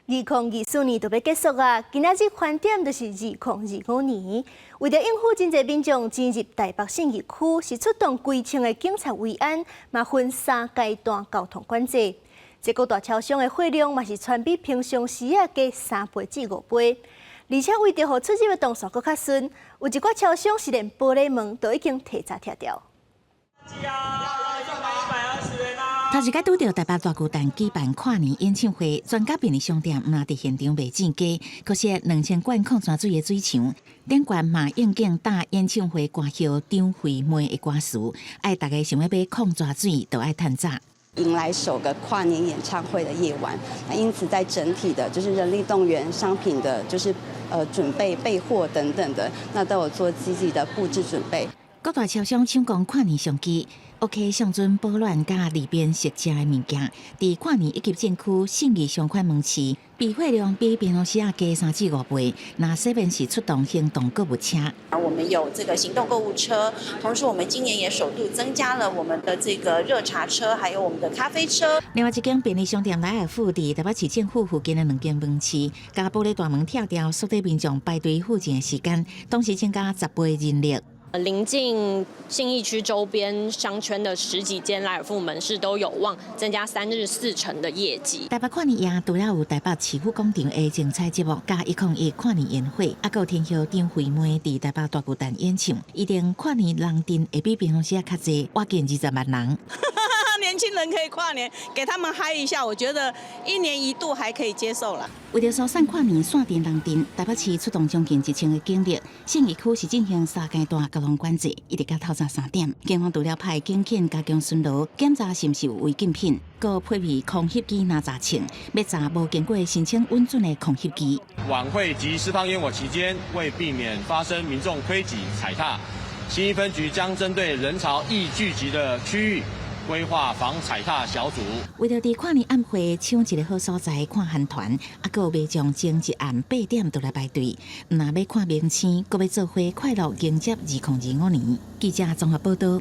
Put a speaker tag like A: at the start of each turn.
A: 2024年就要结束啊！今仔日返点就是2025年。为了应付真侪民众进入台北信义区，是出动规千的警察维安，嘛分3阶段交通管制。这个大超商的货量嘛是传比平常时啊加3倍至5倍，而且为着让出入的动作更较顺，有一寡超商是连玻璃门都已经提早拆掉。
B: 头一届拄到台北大巨蛋举办跨年演唱会，全家便利商店毋伫现场卖钱价，可惜2000罐矿泉水的水墙，店员嘛应景打演唱会歌曲张惠妹的歌词，爱大家想要买矿泉水，都爱趁早。
C: 迎来首个跨年演唱会的夜晚，那因此在整体的就是人力动员、商品的，就是准备备货等等的，那都有做积极的布置准备。
B: 各大超商抢攻跨年商机。 OK， 上阵保暖甲里边食食的物件，伫跨年一级战区信义上款门市，备货量比平常时啊加3至5倍。那这边是出动行动购物车，
D: 我们有这个行动购物车，同时我们今年也首度增加了我们的这个热茶车，还有我们的咖啡车。
B: 另外一间便利商店莱尔富伫台北市政府附近的2间门市，甲玻璃大门跳掉，缩短民众排队附近的时间，同时增加10倍人力。
E: 临近信义区周边商圈的10几间莱尔富门市都有望增加3日4成的业绩。
B: 台北跨年夜除了有台北市府广场的精彩节目，加101跨年宴会，还有天后张惠妹伫台北大巨蛋演唱，一定跨年人阵会比平常时较济，挖近20万人。
F: 年轻人可以跨年，给他们嗨一下，我觉得1年1度还可以接受了。
B: 为了疏散跨年线电人阵，台北市出动将近1000个警力，信义区是进行3阶段交通管制，一直到透早3点。警方除了派警犬加强巡逻，检查是毋是有违禁品，佮配备空袭机拿查证，要查无经过申请允准的空袭机。
G: 晚会及释放烟火期间，为避免发生民众推挤踩踏，信义分局将针对人潮易聚集的区域。 规划防踩踏小组，
B: 为了伫跨年暗会抢一个好所在看韩团，还佫有民众前一暗8点都来排队，若要看明星，佫要做伙快乐迎接2025年。记者综合报道。